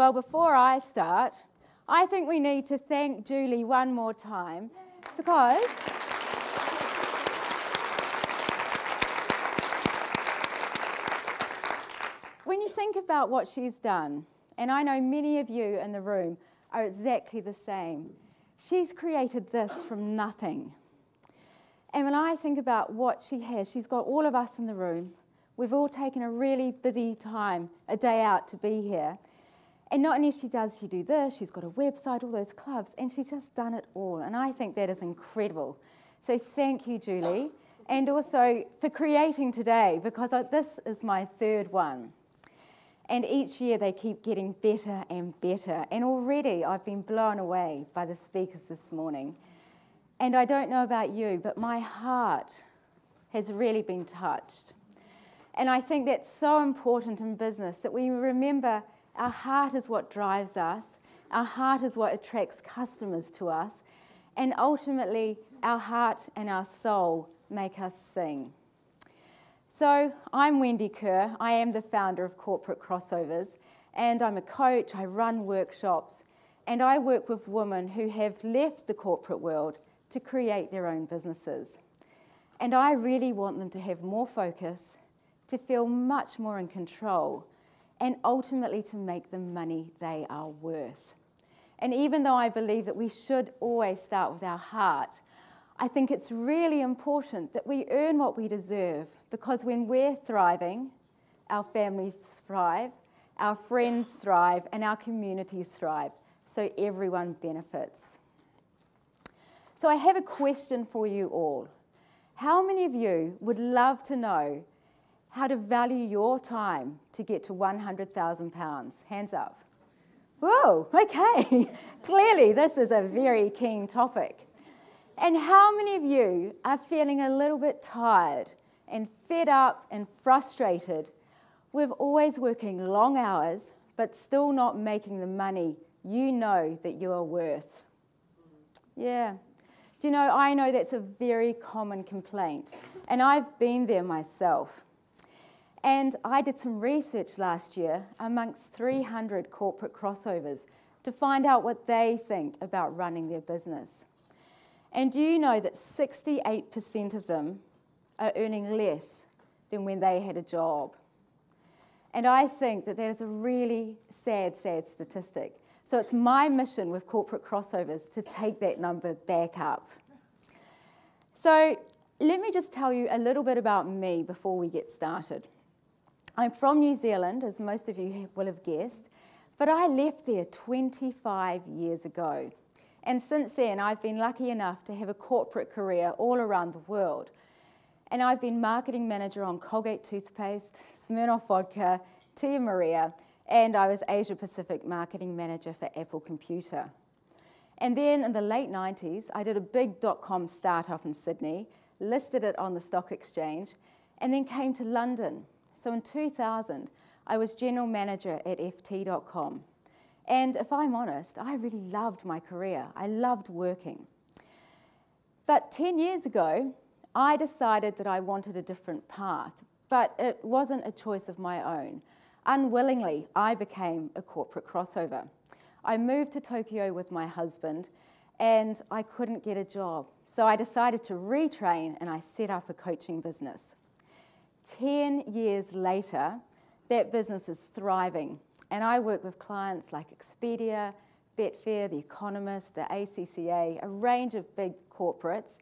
Well, before I start, I think we need to thank Julie one more time because when you think about what she's done, and I know many of you in the room are exactly the same, she's created this from nothing. And when I think about what she has, she's got all of us in the room. We've all taken a really busy time, a day out to be here. And not only does she do this, she's got a website, all those clubs, and she's just done it all. And I think that is incredible. So thank you, Julie. And also for creating today, because this is my third one. And each year they keep getting better and better. And already I've been blown away by the speakers this morning. And I don't know about you, but my heart has really been touched. And I think that's so important in business, that we remember our heart is what drives us, our heart is what attracts customers to us, and ultimately our heart and our soul make us sing. So I'm Wendy Kerr. I am the founder of Corporate Crossovers, and I'm a coach. I run workshops, and I work with women who have left the corporate world to create their own businesses. And I really want them to have more focus, to feel much more in control, and ultimately to make the money they are worth. And even though I believe that we should always start with our heart, I think it's really important that we earn what we deserve, because when we're thriving, our families thrive, our friends thrive, and our communities thrive, so everyone benefits. So I have a question for you all. How many of you would love to know how to value your time to get to £100,000? Hands up. Whoa, okay. Clearly, this is a very keen topic. And how many of you are feeling a little bit tired and fed up and frustrated with always working long hours, but still not making the money you know that you are worth? Yeah. Do you know, I know that's a very common complaint, and I've been there myself. And I did some research last year amongst 300 corporate crossovers to find out what they think about running their business. And do you know that 68% of them are earning less than when they had a job? And I think that is a really sad, sad statistic. So it's my mission with Corporate Crossovers to take that number back up. So let me just tell you a little bit about me before we get started. I'm from New Zealand, as most of you will have guessed, but I left there 25 years ago. And since then, I've been lucky enough to have a corporate career all around the world. And I've been marketing manager on Colgate toothpaste, Smirnoff vodka, Tia Maria, and I was Asia Pacific marketing manager for Apple Computer. And then in the late 90s, I did a big .com startup in Sydney, listed it on the stock exchange, and then came to London. So in 2000, I was general manager at ft.com. And if I'm honest, I really loved my career. I loved working. But 10 years ago, I decided that I wanted a different path, but it wasn't a choice of my own. Unwillingly, I became a corporate crossover. I moved to Tokyo with my husband, and I couldn't get a job. So I decided to retrain, and I set up a coaching business. 10 years later, that business is thriving, and I work with clients like Expedia, Betfair, The Economist, the ACCA, a range of big corporates,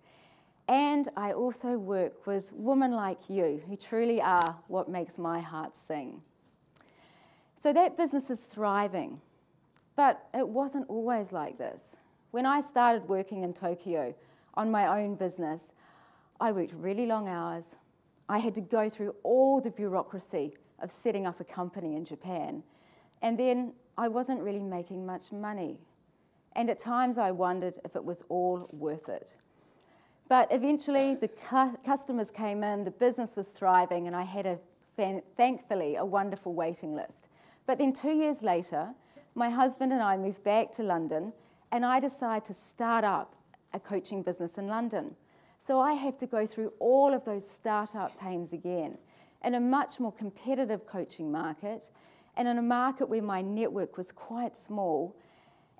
and I also work with women like you who truly are what makes my heart sing. So that business is thriving, but it wasn't always like this. When I started working in Tokyo on my own business, I worked really long hours. I had to go through all the bureaucracy of setting up a company in Japan. And then I wasn't really making much money. And at times I wondered if it was all worth it. But eventually the customers came in, the business was thriving, and I had, thankfully, a wonderful waiting list. But then 2 years later, my husband and I moved back to London, and I decided to start up a coaching business in London. So I have to go through all of those startup pains again in a much more competitive coaching market and in a market where my network was quite small.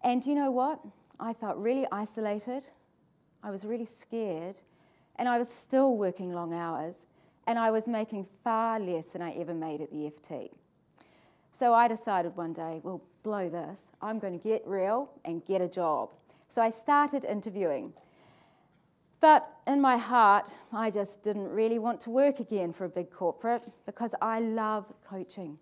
And you know what? I felt really isolated. I was really scared, and I was still working long hours, and I was making far less than I ever made at the FT. So I decided one day, well, blow this. I'm going to get real and get a job. So I started interviewing. But in my heart, I just didn't really want to work again for a big corporate because I love coaching.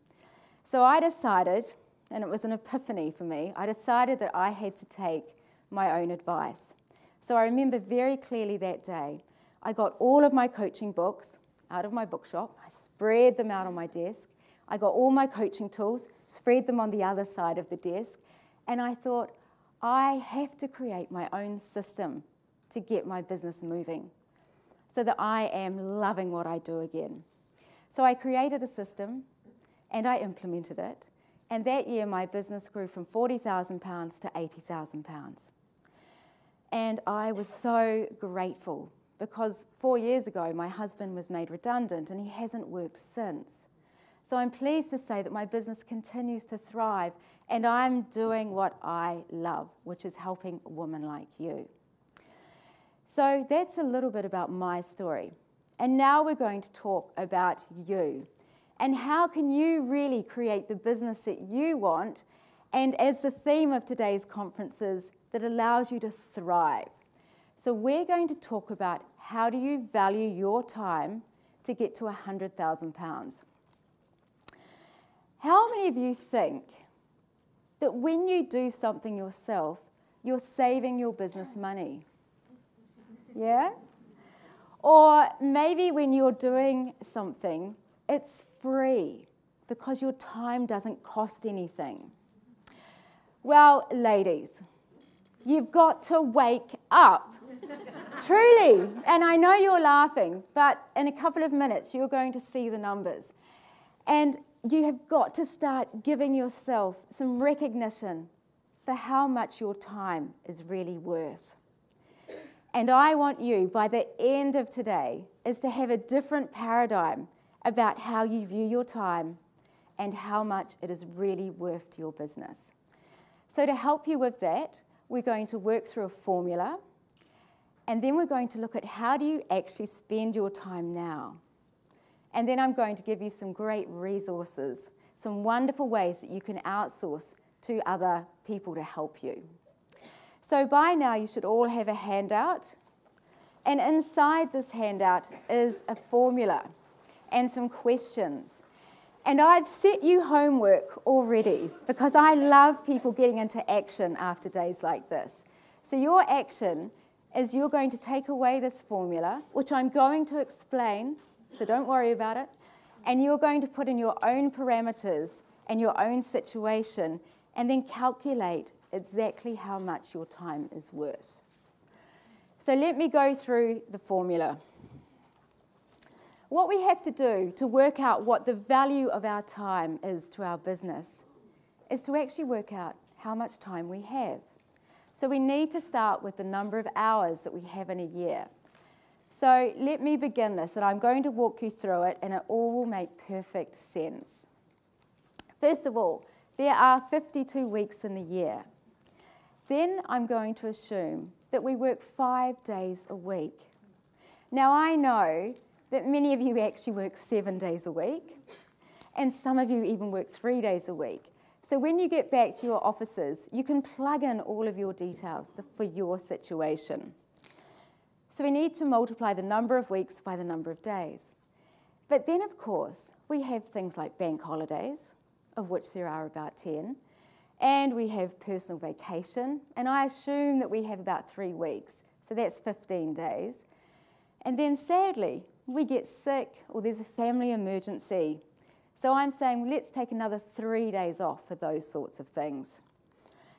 So I decided, and it was an epiphany for me, I decided that I had to take my own advice. So I remember very clearly that day, I got all of my coaching books out of my bookshop, I spread them out on my desk, I got all my coaching tools, spread them on the other side of the desk, and I thought, I have to create my own system to get my business moving so that I am loving what I do again. So I created a system and I implemented it, and that year my business grew from £40,000 to £80,000. And I was so grateful because 4 years ago my husband was made redundant and he hasn't worked since. So I'm pleased to say that my business continues to thrive and I'm doing what I love, which is helping a woman like you. So that's a little bit about my story. And now we're going to talk about you. And how can you really create the business that you want? And as the theme of today's conference is, that allows you to thrive. So we're going to talk about how do you value your time to get to £100,000. How many of you think that when you do something yourself, you're saving your business money? Yeah? Or maybe when you're doing something, it's free because your time doesn't cost anything. Well, ladies, you've got to wake up. Truly. And I know you're laughing, but in a couple of minutes, you're going to see the numbers. And you have got to start giving yourself some recognition for how much your time is really worth. And I want you, by the end of today, is to have a different paradigm about how you view your time and how much it is really worth to your business. So to help you with that, we're going to work through a formula, and then we're going to look at how do you actually spend your time now. And then I'm going to give you some great resources, some wonderful ways that you can outsource to other people to help you. So by now you should all have a handout, and inside this handout is a formula and some questions. And I've set you homework already because I love people getting into action after days like this. So your action is you're going to take away this formula, which I'm going to explain, so don't worry about it, and you're going to put in your own parameters and your own situation and then calculate exactly how much your time is worth. So let me go through the formula. What we have to do to work out what the value of our time is to our business is to actually work out how much time we have. So we need to start with the number of hours that we have in a year. So let me begin this, and I'm going to walk you through it, and it all will make perfect sense. First of all, there are 52 weeks in the year. Then I'm going to assume that we work 5 days a week. Now I know that many of you actually work 7 days a week, and some of you even work 3 days a week. So when you get back to your offices, you can plug in all of your details for your situation. So we need to multiply the number of weeks by the number of days. But then, of course, we have things like bank holidays, of which there are about 10, and we have personal vacation, and I assume that we have about 3 weeks, so that's 15 days. And then sadly, we get sick or there's a family emergency. So I'm saying let's take another 3 days off for those sorts of things.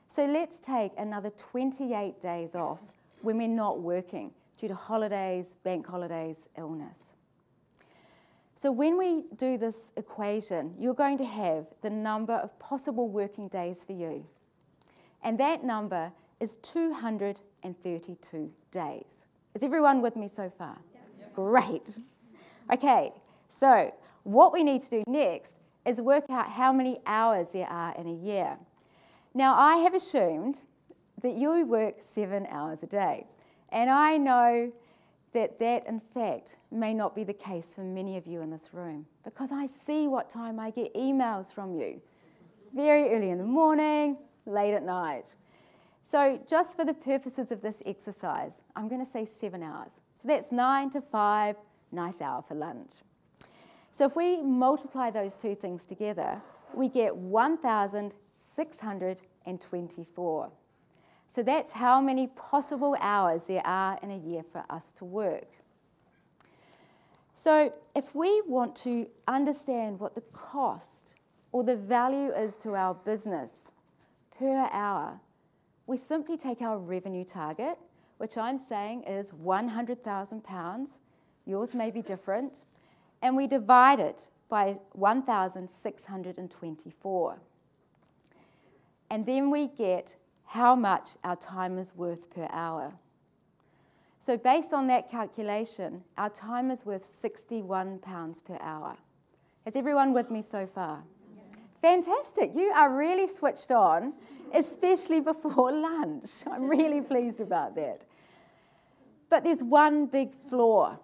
So let's take another 28 days off when we're not working due to holidays, bank holidays, illness. So when we do this equation, you're going to have the number of possible working days for you. And that number is 232 days. Is everyone with me so far? Great. Okay, so what we need to do next is work out how many hours there are in a year. Now, I have assumed that you work 7 hours a day, and I know that in fact may not be the case for many of you in this room, because I see what time I get emails from you. Very early in the morning, late at night. So just for the purposes of this exercise, I'm going to say 7 hours. So that's 9 to 5, nice hour for lunch. So if we multiply those two things together, we get 1,624. So that's how many possible hours there are in a year for us to work. So if we want to understand what the cost or the value is to our business per hour, we simply take our revenue target, which I'm saying is £100,000. Yours may be different. And we divide it by 1,624. And then we get how much our time is worth per hour. So based on that calculation, our time is worth £61 per hour. Is everyone with me so far? Fantastic. You are really switched on, especially before lunch. I'm really pleased about that. But there's one big flaw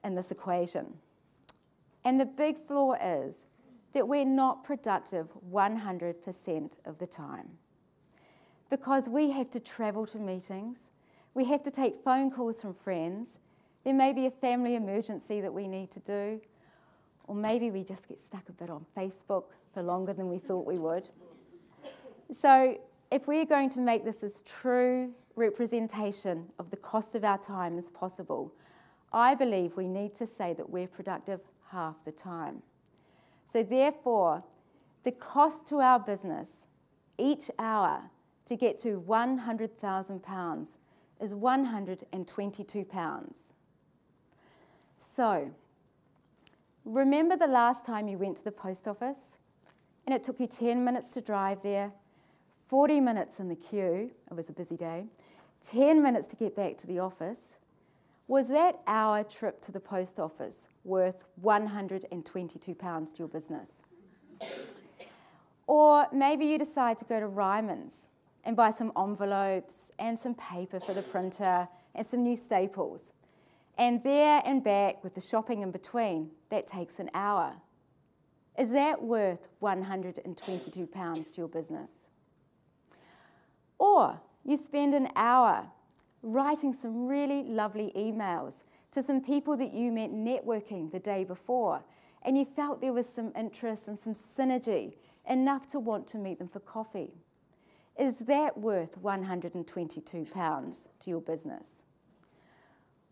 in this equation. And the big flaw is that we're not productive 100% of the time. Because we have to travel to meetings, we have to take phone calls from friends, there may be a family emergency that we need to do, or maybe we just get stuck a bit on Facebook for longer than we thought we would. So if we're going to make this as true representation of the cost of our time as possible, I believe we need to say that we're productive half the time. So therefore, the cost to our business each hour to get to £100,000 is £122. So, remember the last time you went to the post office and it took you 10 minutes to drive there, 40 minutes in the queue, it was a busy day, 10 minutes to get back to the office? Was that hour trip to the post office worth £122 to your business? Or maybe you decide to go to Ryman's and buy some envelopes and some paper for the printer and some new staples. And there and back with the shopping in between, that takes an hour. Is that worth £122 to your business? Or you spend an hour writing some really lovely emails to some people that you met networking the day before, and you felt there was some interest and some synergy, enough to want to meet them for coffee. Is that worth £122 to your business?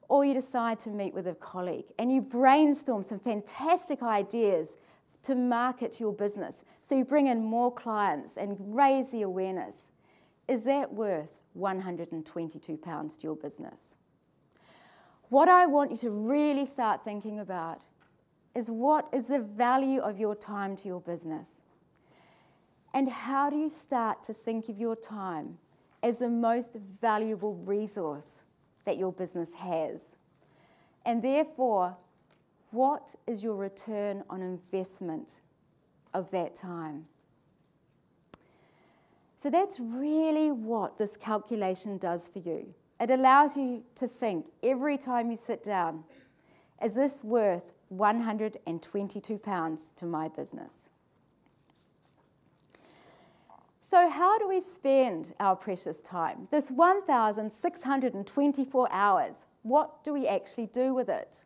Or you decide to meet with a colleague and you brainstorm some fantastic ideas to market your business, so you bring in more clients and raise the awareness. Is that worth £122 to your business? What I want you to really start thinking about is, what is the value of your time to your business? And how do you start to think of your time as the most valuable resource that your business has? And therefore, what is your return on investment of that time? So that's really what this calculation does for you. It allows you to think every time you sit down, is this worth £122 to my business? So how do we spend our precious time? This 1,624 hours, what do we actually do with it?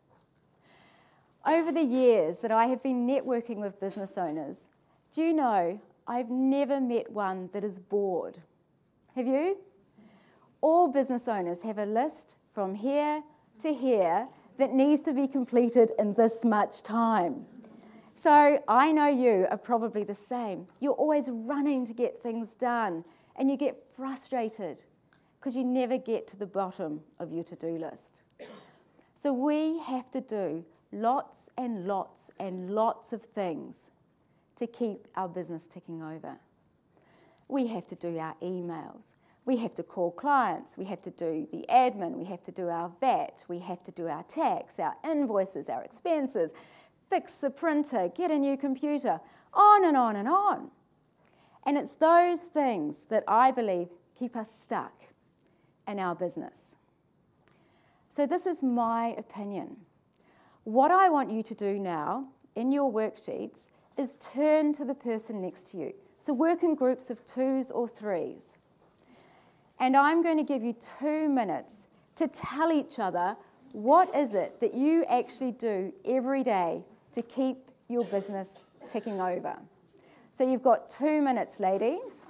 Over the years that I have been networking with business owners, do you know I've never met one that is bored? Have you? All business owners have a list from here to here that needs to be completed in this much time. So I know you are probably the same. You're always running to get things done, and you get frustrated because you never get to the bottom of your to-do list. So we have to do lots and lots and lots of things to keep our business ticking over. We have to do our emails. We have to call clients. We have to do the admin. We have to do our VAT. We have to do our tax, our invoices, our expenses, fix the printer, get a new computer. on and on and on. And it's those things that I believe keep us stuck in our business. So this is my opinion. What I want you to do now in your worksheets is turn to the person next to you. So work in groups of 2s or 3s. And I'm going to give you 2 minutes to tell each other what is it that you actually do every day to keep your business ticking over. So you've got 2 minutes, ladies.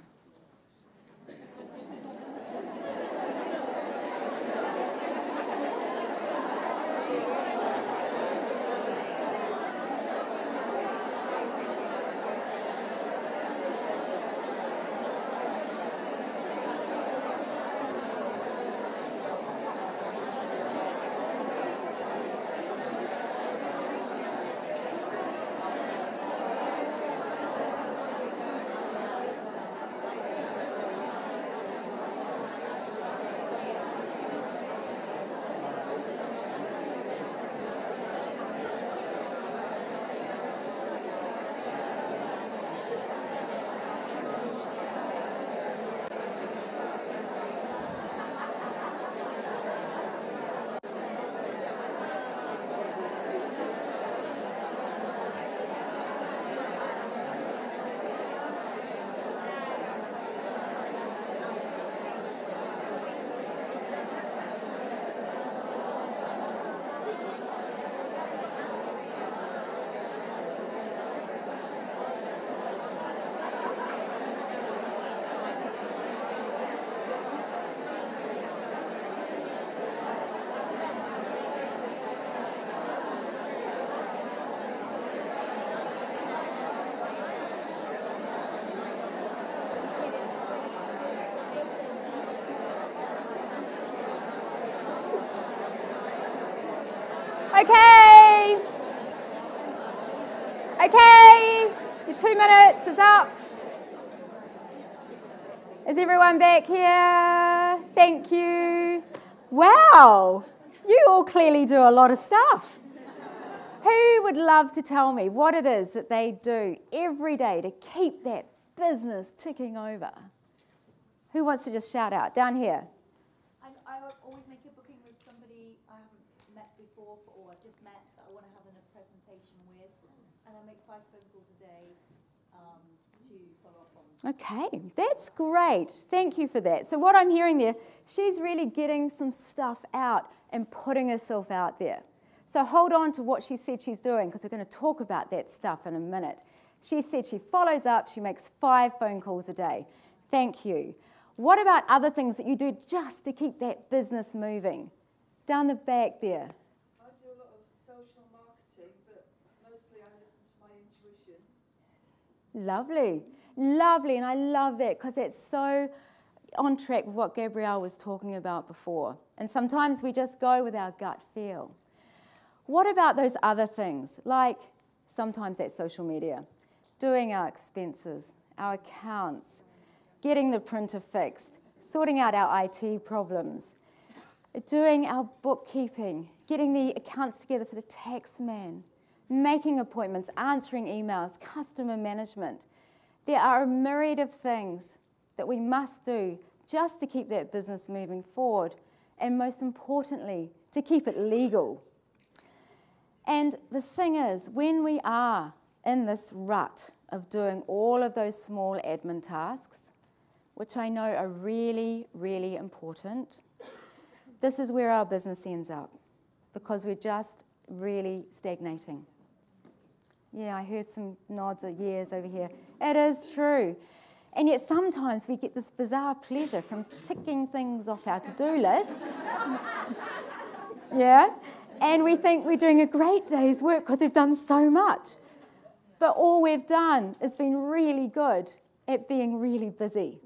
Okay. Okay. Your 2 minutes is up. Is everyone back here? Thank you. Wow. You all clearly do a lot of stuff. Who would love to tell me what it is that they do every day to keep that business ticking over? Who wants to just shout out? Down here. I always make a booking with somebody I haven't met before, or I've just met that I want to have a presentation with, and I make 5 phone calls a day to follow up on. Okay, that's great. Thank you for that. So what I'm hearing there, she's really getting some stuff out and putting herself out there. So hold on to what she said she's doing, because we're going to talk about that stuff in a minute. She said she follows up, she makes 5 phone calls a day. Thank you. What about other things that you do just to keep that business moving? Down the back there. I do a lot of social marketing, but mostly I listen to my intuition. Lovely. Lovely, and I love that because it's so on track with what Gabrielle was talking about before. And sometimes we just go with our gut feel. What about those other things, like sometimes that's social media, doing our expenses, our accounts, getting the printer fixed, sorting out our IT problems, doing our bookkeeping, getting the accounts together for the tax man, making appointments, answering emails, customer management. There are a myriad of things that we must do just to keep that business moving forward, and most importantly, to keep it legal. And the thing is, when we are in this rut of doing all of those small admin tasks, which I know are really, really important, this is where our business ends up, because we're just really stagnating. Yeah, I heard some nods or yeahs over here. It is true. And yet sometimes we get this bizarre pleasure from ticking things off our to-do list. Yeah? And we think we're doing a great day's work because we've done so much. But all we've done is been really good at being really busy.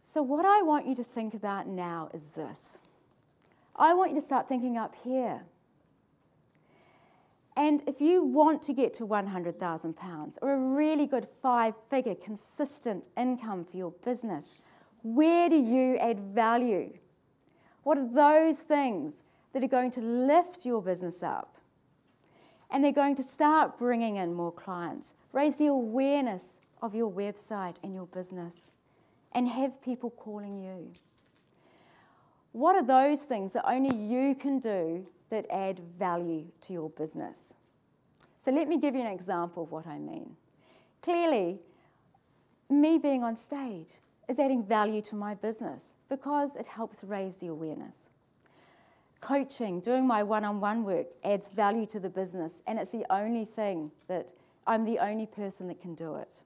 So what I want you to think about now is this. I want you to start thinking up here. And if you want to get to £100,000 or a really good 5-figure consistent income for your business, where do you add value? What are those things that are going to lift your business up? And they're going to start bringing in more clients. Raise the awareness of your website and your business, and have people calling you. What are those things that only you can do that add value to your business? So let me give you an example of what I mean. Clearly, me being on stage is adding value to my business because it helps raise the awareness. Coaching, doing my one-on-one work adds value to the business, and it's the only thing that I'm the only person that can do it.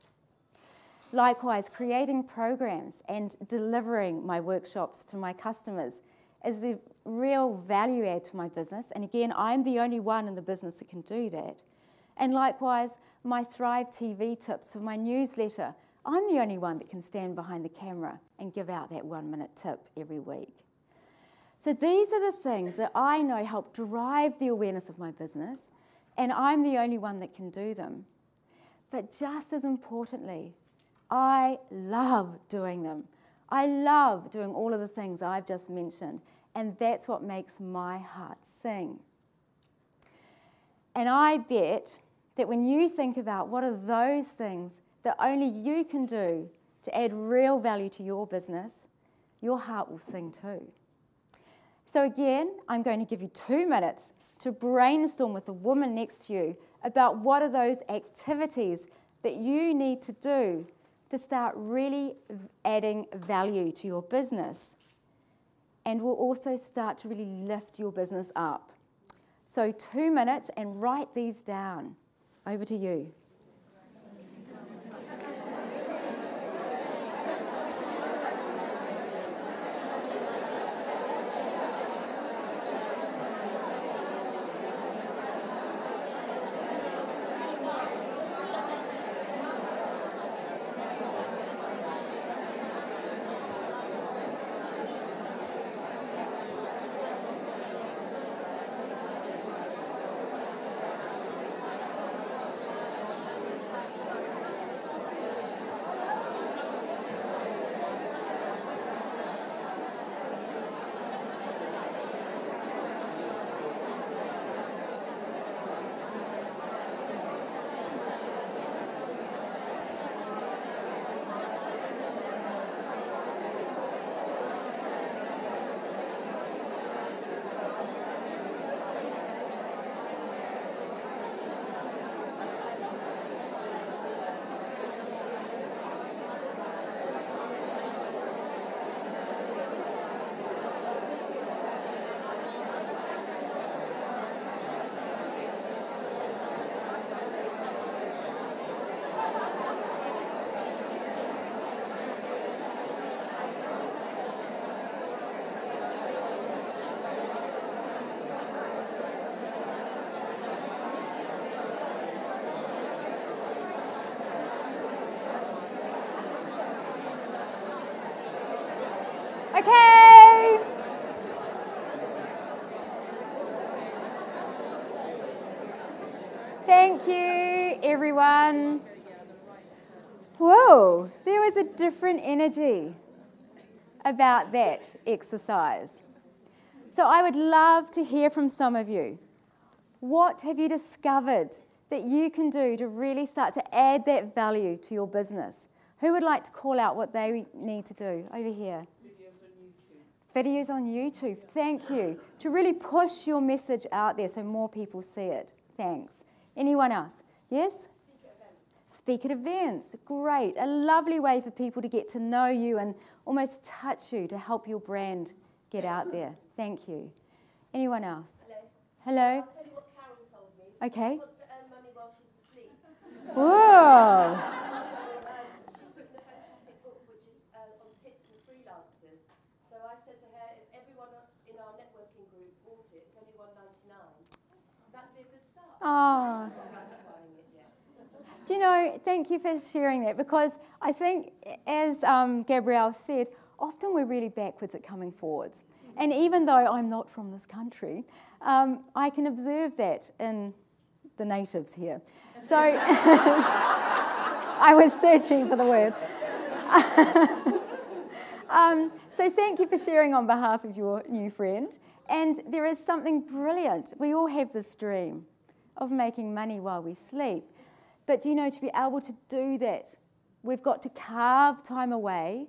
Likewise, creating programs and delivering my workshops to my customers is the real value add to my business. And again, I'm the only one in the business that can do that. And likewise, my Thrive TV tips for my newsletter, I'm the only one that can stand behind the camera and give out that 1-minute tip every week. So these are the things that I know help drive the awareness of my business, and I'm the only one that can do them. But just as importantly, I love doing them. I love doing all of the things I've just mentioned, and that's what makes my heart sing. And I bet that when you think about what are those things that only you can do to add real value to your business, your heart will sing too. So again, I'm going to give you 2 minutes to brainstorm with the woman next to you about what are those activities that you need to do to start really adding value to your business, and will also start to really lift your business up. So 2 minutes, and write these down. Over to you. Okay. Thank you, everyone. Whoa, there was a different energy about that exercise. So I would love to hear from some of you. What have you discovered that you can do to really start to add that value to your business? Who would like to call out what they need to do? Over here. Videos on YouTube, thank you. To really push your message out there so more people see it. Thanks. Anyone else? Yes? Speak at events. Great. A lovely way for people to get to know you and almost touch you to help your brand get out there. Thank you. Anyone else? Hello? I'll tell you what Carol told me. Okay. She wants to earn money while she's asleep. Whoa. She's written a fantastic book which is on tips for freelancers. So I said to her, if everyone in our networking group bought it, it's only $1.99. That'd be a good start. Oh. Do you know, thank you for sharing that, because I think, as Gabrielle said, often we're really backwards at coming forwards. And even though I'm not from this country, I can observe that in the natives here. So I was searching for the word. So thank you for sharing on behalf of your new friend. And there is something brilliant. We all have this dream of making money while we sleep. But do you know, to be able to do that, we've got to carve time away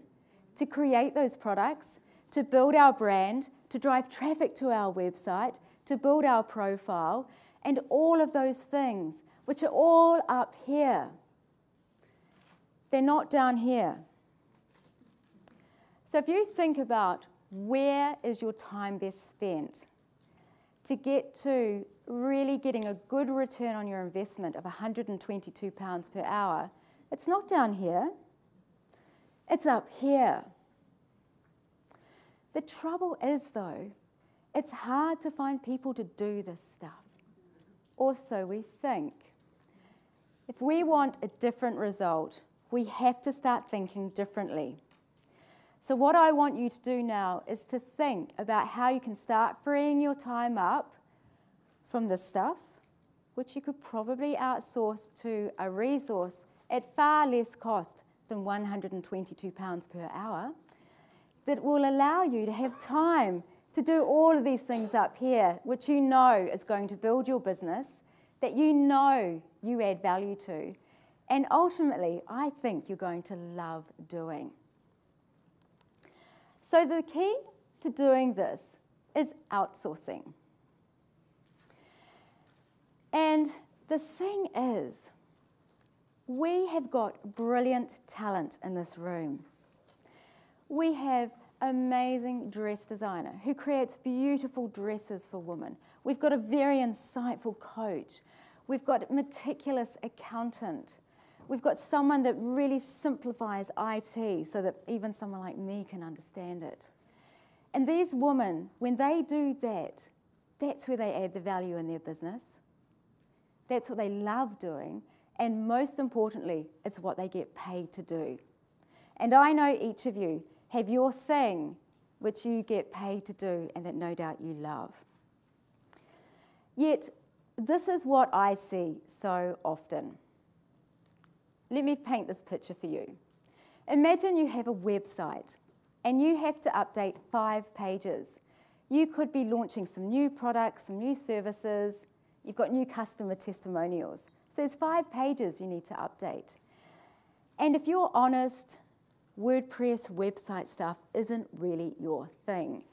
to create those products, to build our brand, to drive traffic to our website, to build our profile, and all of those things, which are all up here. They're not down here. So if you think about where is your time best spent to get to really getting a good return on your investment of £122 per hour, it's not down here. It's up here. The trouble is, though, it's hard to find people to do this stuff. Or so we think. If we want a different result, we have to start thinking differently. So what I want you to do now is to think about how you can start freeing your time up from this stuff, which you could probably outsource to a resource at far less cost than £122 per hour, that will allow you to have time to do all of these things up here, which you know is going to build your business, that you know you add value to, and ultimately, I think you're going to love doing. So the key to doing this is outsourcing. And the thing is, we have got brilliant talent in this room. We have amazing dress designer who creates beautiful dresses for women. We've got a very insightful coach. We've got a meticulous accountant. We've got someone that really simplifies IT so that even someone like me can understand it. And these women, when they do that, that's where they add the value in their business. That's what they love doing. And most importantly, it's what they get paid to do. And I know each of you have your thing which you get paid to do and that no doubt you love. Yet, this is what I see so often. Let me paint this picture for you. Imagine you have a website and you have to update 5 pages. You could be launching some new products, some new services. You've got new customer testimonials. So there's 5 pages you need to update. And if you're honest, WordPress website stuff isn't really your thing.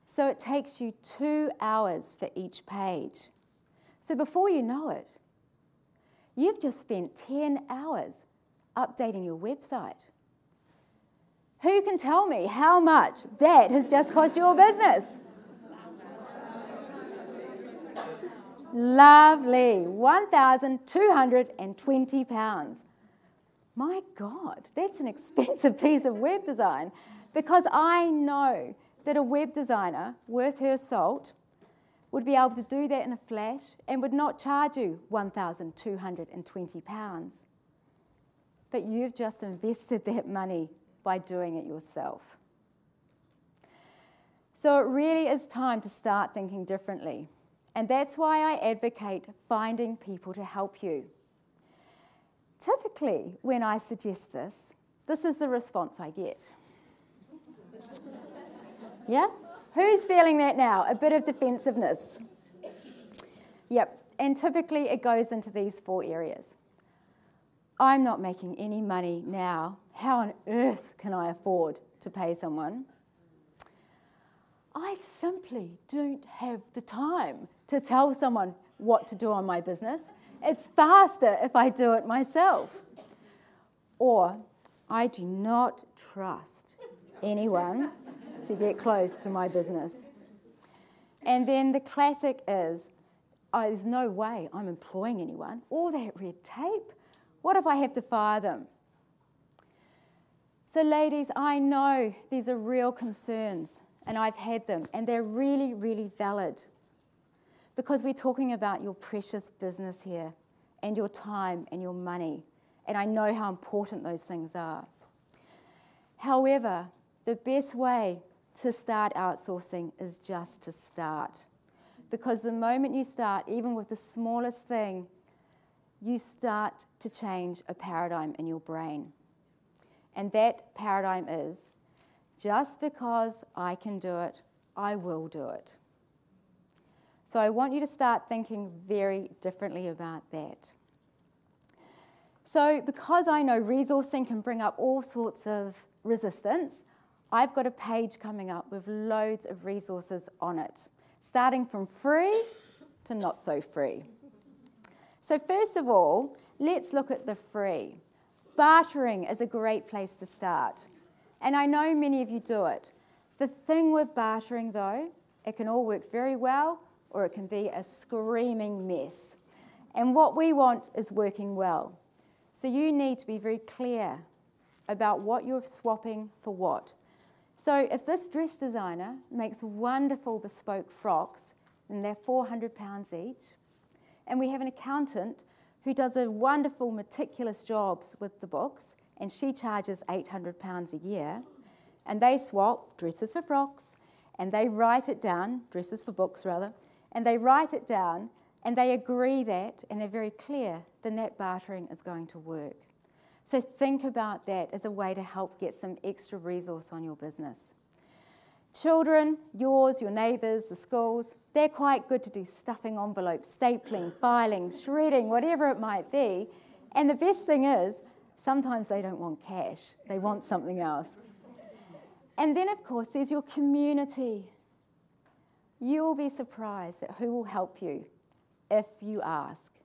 So it takes you 2 hours for each page. So before you know it, you've just spent 10 hours updating your website. Who can tell me how much that has just cost your business? Lovely, £1,220. My God, that's an expensive piece of web design, because I know that a web designer worth her salt would be able to do that in a flash and would not charge you £1,220. But you've just invested that money by doing it yourself. So it really is time to start thinking differently. And that's why I advocate finding people to help you. Typically, when I suggest this, this is the response I get. Yeah? Who's feeling that now? A bit of defensiveness. Yep. And typically it goes into these 4 areas. I'm not making any money now. How on earth can I afford to pay someone? I simply don't have the time to tell someone what to do on my business. It's faster if I do it myself. Or I do not trust anyone to get close to my business. And then the classic is, there's no way I'm employing anyone. All that red tape. What if I have to fire them? So ladies, I know these are real concerns, and I've had them, and they're really, really valid, because we're talking about your precious business here, and your time and your money, and I know how important those things are. However, the best way to start outsourcing is just to start, because the moment you start, even with the smallest thing, you start to change a paradigm in your brain. And that paradigm is, just because I can do it, I will do it. So I want you to start thinking very differently about that. So because I know resourcing can bring up all sorts of resistance, I've got a page coming up with loads of resources on it, starting from free to not so free. So first of all, let's look at the free. Bartering is a great place to start, and I know many of you do it. The thing with bartering, though, it can all work very well, or it can be a screaming mess. And what we want is working well. So you need to be very clear about what you're swapping for what. So if this dress designer makes wonderful bespoke frocks, then they're £400 each. And we have an accountant who does a wonderful, meticulous jobs with the books, and she charges £800 a year. And they swap dresses for frocks, and they write it down, dresses for books rather, and they write it down, and they agree that, and they're very clear, then that bartering is going to work. So think about that as a way to help get some extra resource on your business. Children, yours, your neighbours, the schools, they're quite good to do stuffing envelopes, stapling, filing, shredding, whatever it might be. And the best thing is, sometimes they don't want cash, they want something else. And then, of course, there's your community. You will be surprised at who will help you if you ask.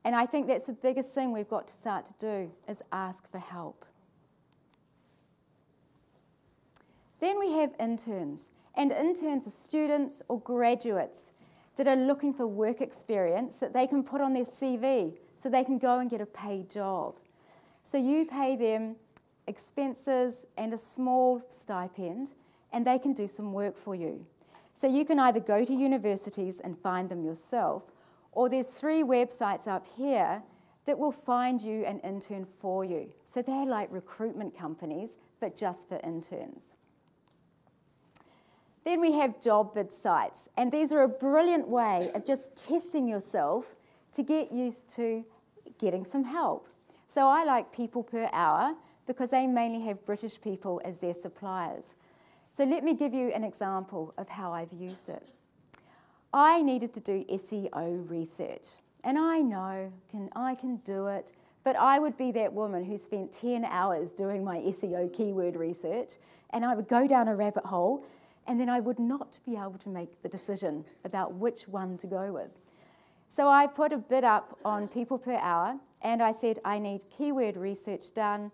And I think that's the biggest thing we've got to start to do, is ask for help. Then we have interns. And interns are students or graduates that are looking for work experience that they can put on their CV so they can go and get a paid job. So you pay them expenses and a small stipend, and they can do some work for you. So you can either go to universities and find them yourself, or there's 3 websites up here that will find you an intern for you. So they're like recruitment companies, but just for interns. Then we have job bid sites, and these are a brilliant way of just testing yourself to get used to getting some help. So I like People Per Hour because they mainly have British people as their suppliers. So let me give you an example of how I've used it. I needed to do SEO research, and I know I can do it, but I would be that woman who spent 10 hours doing my SEO keyword research, and I would go down a rabbit hole, and then I would not be able to make the decision about which one to go with. So I put a bid up on People Per Hour, and I said I need keyword research done.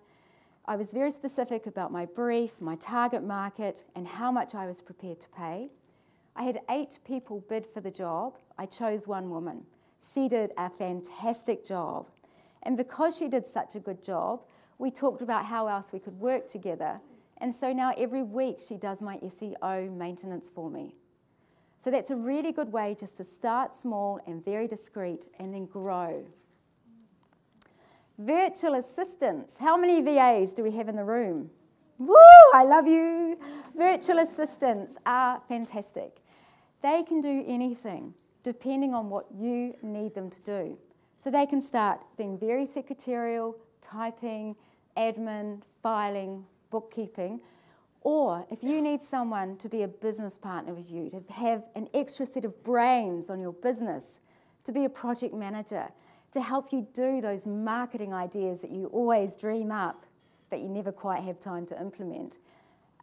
I was very specific about my brief, my target market, and how much I was prepared to pay. I had 8 people bid for the job. I chose one woman. She did a fantastic job. And because she did such a good job, we talked about how else we could work together. And so now every week she does my SEO maintenance for me. So that's a really good way just to start small and very discreet and then grow. Virtual assistants. How many VAs do we have in the room? Woo, I love you. Virtual assistants are fantastic. They can do anything depending on what you need them to do. So they can start being very secretarial, typing, admin, filing, bookkeeping, or if you need someone to be a business partner with you, to have an extra set of brains on your business, to be a project manager, to help you do those marketing ideas that you always dream up, but you never quite have time to implement.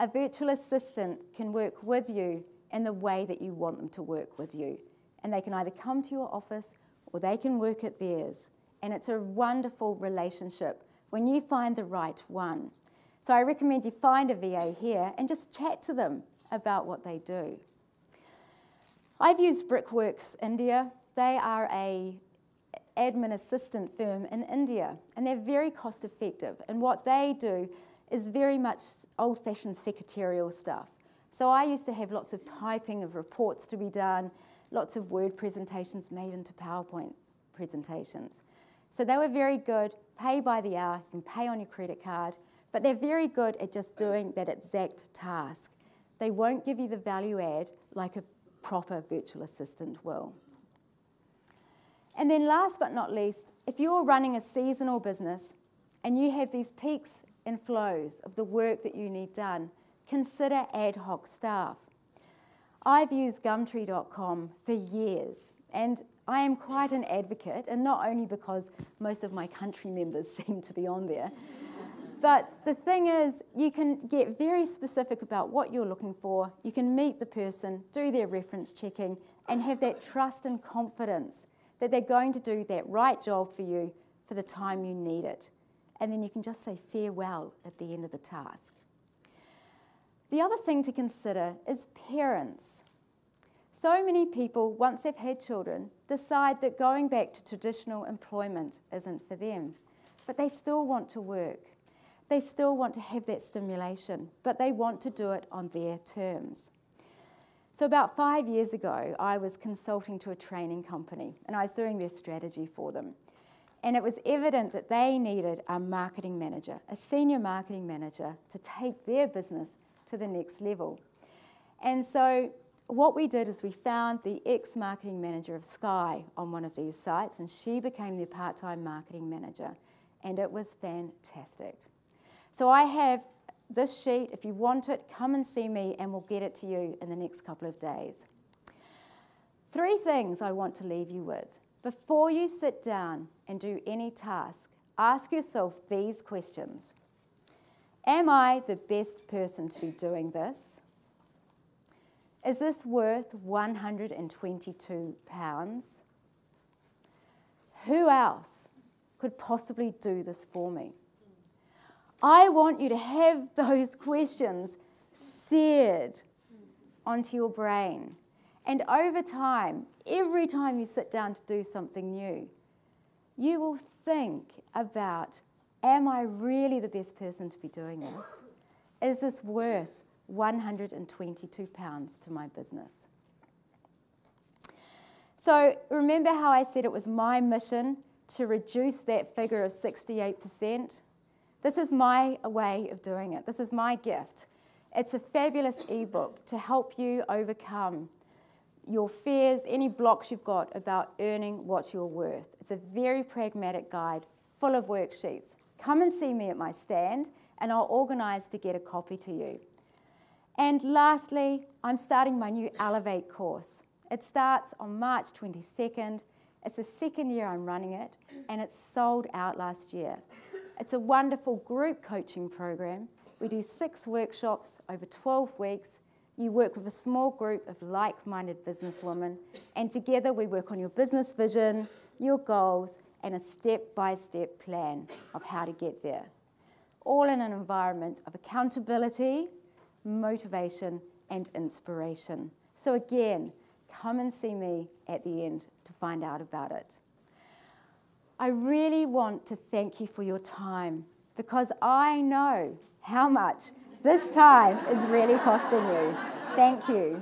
A virtual assistant can work with you in the way that you want them to work with you. And they can either come to your office or they can work at theirs. And it's a wonderful relationship when you find the right one. So I recommend you find a VA here and just chat to them about what they do. I've used Brickworks India. They are an admin assistant firm in India, and they're very cost effective. And what they do is very much old-fashioned secretarial stuff. So I used to have lots of typing of reports to be done, lots of Word presentations made into PowerPoint presentations. So they were very good, pay by the hour, you can pay on your credit card, but they're very good at just doing that exact task. They won't give you the value add like a proper virtual assistant will. And then last but not least, if you're running a seasonal business and you have these peaks and flows of the work that you need done, consider ad hoc staff. I've used Gumtree.com for years, and I am quite an advocate, and not only because most of my country members seem to be on there, but the thing is, you can get very specific about what you're looking for, you can meet the person, do their reference checking, and have that trust and confidence that they're going to do that right job for you for the time you need it. And then you can just say farewell at the end of the task. The other thing to consider is parents. So many people, once they've had children, decide that going back to traditional employment isn't for them. But they still want to work. They still want to have that stimulation, but they want to do it on their terms. So about 5 years ago, I was consulting to a training company, and I was doing their strategy for them. And it was evident that they needed a marketing manager, a senior marketing manager, to take their business to the next level. And so what we did is we found the ex-marketing manager of Sky on one of these sites, and she became their part-time marketing manager, and it was fantastic. So I have this sheet. If you want it, come and see me and we'll get it to you in the next couple of days. 3 things I want to leave you with. Before you sit down and do any task, ask yourself these questions. Am I the best person to be doing this? Is this worth £122? Who else could possibly do this for me? I want you to have those questions seared onto your brain. And over time, every time you sit down to do something new, you will think about, am I really the best person to be doing this? Is this worth £122 to my business? So remember how I said it was my mission to reduce that figure of 68%? This is my way of doing it. This is my gift. It's a fabulous ebook to help you overcome your fears, any blocks you've got about earning what you're worth. It's a very pragmatic guide full of worksheets. Come and see me at my stand and I'll organise to get a copy to you. And lastly, I'm starting my new Elevate course. It starts on March 22nd. It's the 2nd year I'm running it, and it's sold out last year. It's a wonderful group coaching program. We do 6 workshops over 12 weeks. You work with a small group of like-minded businesswomen, and together we work on your business vision, your goals, and a step-by-step plan of how to get there. All in an environment of accountability, motivation, and inspiration. So again, come and see me at the end to find out about it. I really want to thank you for your time, because I know how much this time is really costing you. Thank you.